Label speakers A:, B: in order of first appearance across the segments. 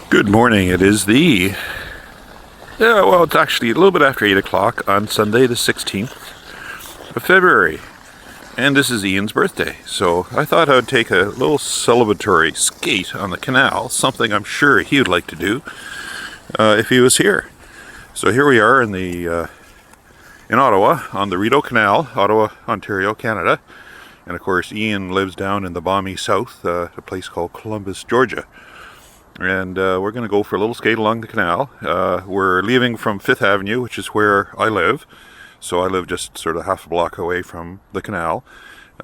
A: Good morning. It is it's actually a little bit after 8 o'clock on Sunday the 16th of February. And this is Ian's birthday. So I thought I would take a little celebratory skate on the canal, something I'm sure he would like to do if he was here. So here we are in Ottawa on the Rideau Canal, Ottawa, Ontario, Canada. And of course Ian lives down in the balmy south, a place called Columbus, Georgia. And we're going to go for a little skate along the canal. We're leaving from 5th Avenue, which is where I live. So I live just sort of half a block away from the canal.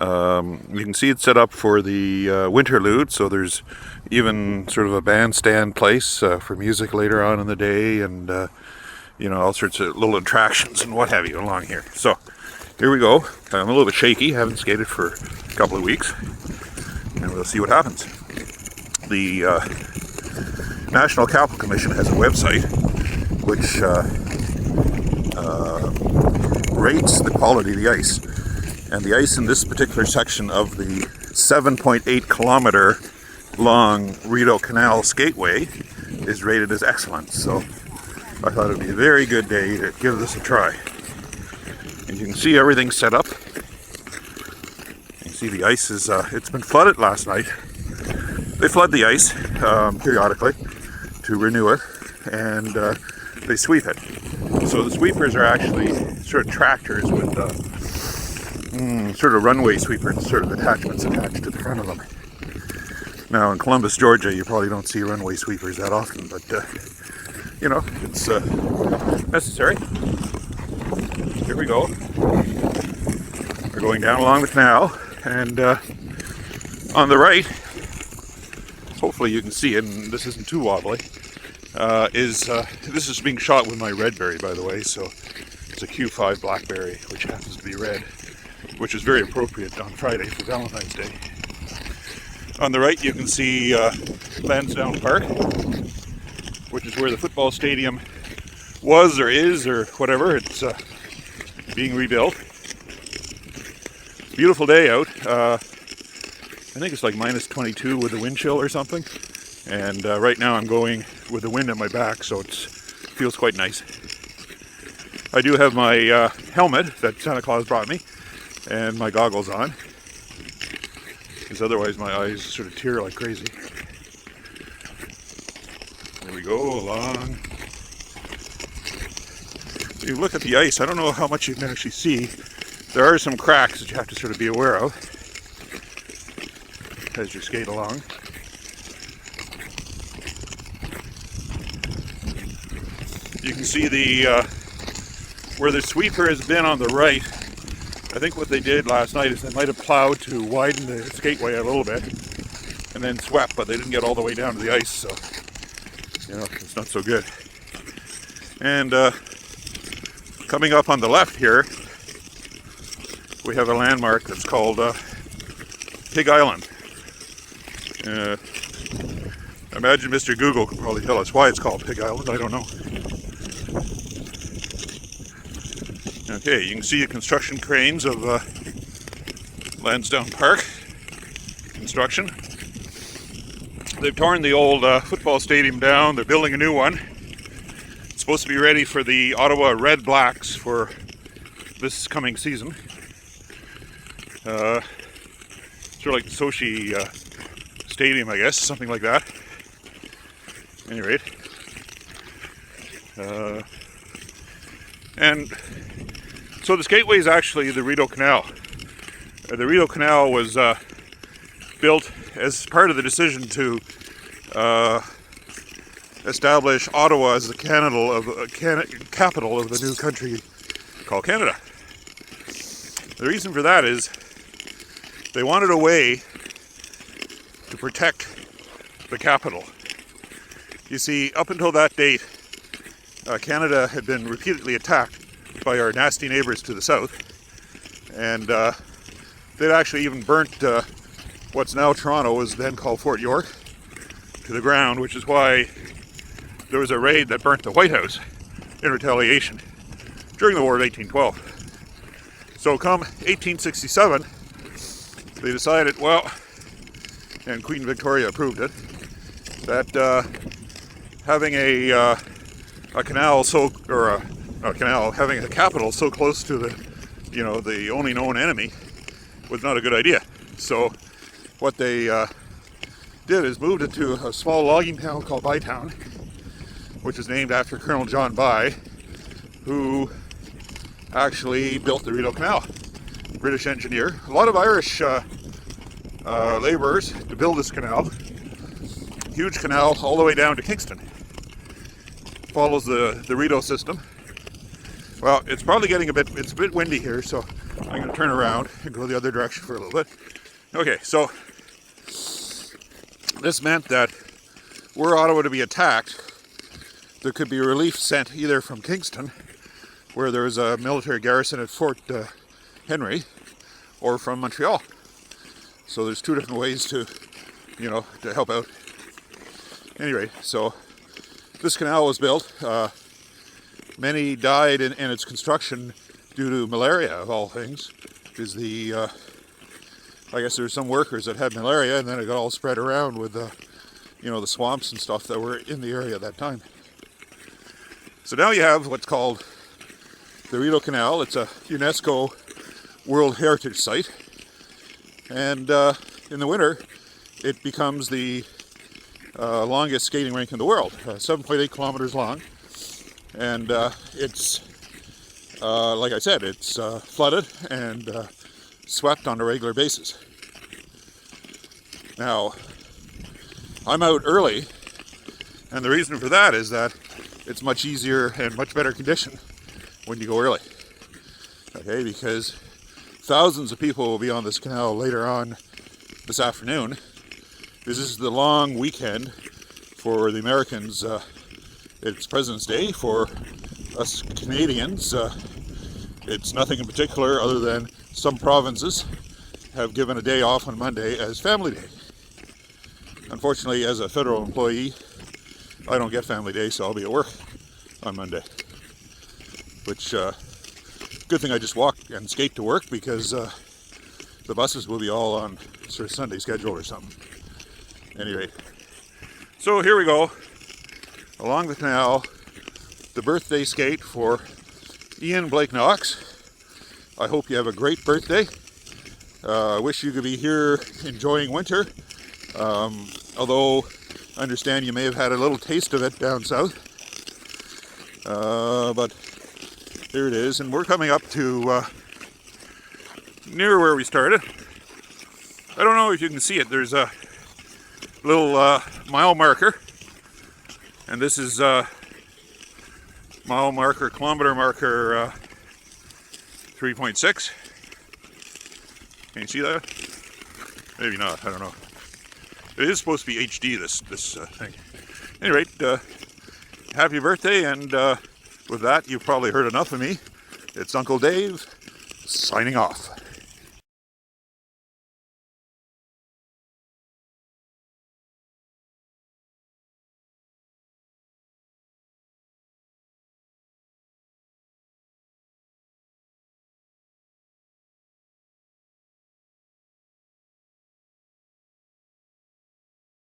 A: You can see it's set up for the winterlude, so there's even sort of a bandstand place for music later on in the day, and all sorts of little attractions and what have you along here. So here we go. I'm a little bit shaky, haven't skated for a couple of weeks, and we'll see what happens. The National Capital Commission has a website which rates the quality of the ice, and the ice in this particular section of the 7.8 kilometer long Rideau Canal skateway is rated as excellent. So I thought it would be a very good day to give this a try. And you can see everything set up. You can see the ice is it's been flooded last night. They flood the ice periodically to renew it, and they sweep it. So the sweepers are actually sort of tractors with sort of runway sweepers, sort of attachments attached to the front of them. Now in Columbus, Georgia, you probably don't see runway sweepers that often, but it's necessary. Here we go. We're going down along the canal, and on the right, hopefully you can see it, and this isn't too wobbly, this is being shot with my Redberry, by the way, so it's a Q5 Blackberry, which happens to be red, which is very appropriate on Friday for Valentine's Day. On the right you can see Lansdowne Park, which is where the football stadium was or is or whatever. It's being rebuilt. Beautiful day out. I think it's like minus 22 with the wind chill or something, and right now I'm going with the wind at my back, so it feels quite nice. I do have my helmet that Santa Claus brought me and my goggles on, because otherwise my eyes sort of tear like crazy. There we go, along. So you look at the ice, I don't know how much you can actually see. There are some cracks that you have to sort of be aware of as you skate along. You can see the where the sweeper has been on the right. I think what they did last night is they might have plowed to widen the skateway a little bit and then swept, but they didn't get all the way down to the ice, so it's not so good. And coming up on the left here, we have a landmark that's called Pig Island. I imagine Mr. Google could probably tell us why it's called Pig Island. I don't know. Okay, you can see the construction cranes of Lansdowne Park construction. They've torn the old football stadium down. They're building a new one. It's supposed to be ready for the Ottawa Red Blacks for this coming season. Sort of like the Sochi Stadium, I guess, something like that. At any rate. And so the skateway is actually the Rideau Canal. The Rideau Canal was built as part of the decision to establish Ottawa as the capital of the new country called Canada. The reason for that is they wanted a way to protect the capital. You see, up until that date, Canada had been repeatedly attacked by our nasty neighbors to the south, and they'd actually even burnt what's now Toronto, was then called Fort York, to the ground, which is why there was a raid that burnt the White House in retaliation during the War of 1812. So come 1867, they decided, well, and Queen Victoria approved it, that having a canal having a capital so close to the only known enemy was not a good idea. So what they did is moved it to a small logging town called Bytown, which is named after Colonel John By, who actually built the Rideau Canal. British engineer. A lot of Irish laborers to build this canal. Huge canal all the way down to Kingston. Follows the Rideau system. Well, it's probably getting a bit windy here, so I'm going to turn around and go the other direction for a little bit. Okay, so this meant that were Ottawa to be attacked, there could be relief sent either from Kingston, where there is a military garrison at Fort Henry, or from Montreal. So there's two different ways to help out. Anyway, so this canal was built. Many died in its construction due to malaria, of all things, because I guess there were some workers that had malaria, and then it got all spread around with the swamps and stuff that were in the area at that time. So now you have what's called the Rideau Canal. It's a UNESCO World Heritage Site, and in the winter it becomes the longest skating rink in the world, 7.8 kilometers long, and it's like I said, it's flooded and swept on a regular basis. Now, I'm out early, and the reason for that is that it's much easier and much better condition when you go early. Okay, because thousands of people will be on this canal later on this afternoon. This is the long weekend for the Americans. It's President's Day. For us Canadians, it's nothing in particular other than some provinces have given a day off on Monday as Family Day. Unfortunately, as a federal employee, I don't get Family Day, so I'll be at work on Monday. Which, good thing I just walk and skate to work, because the buses will be all on sort of Sunday schedule or something. Anyway, so here we go, along the canal, the birthday skate for Ian Blake-Knox. I hope you have a great birthday. I wish you could be here enjoying winter, although I understand you may have had a little taste of it down south. But here it is, and we're coming up to near where we started. I don't know if you can see it. There's a little mile marker, and this is kilometer marker 3.6. Can you see that? Maybe not, I don't know. It is supposed to be HD, this thing. Anyway, happy birthday, and with that, you've probably heard enough of me. It's Uncle Dave, signing off.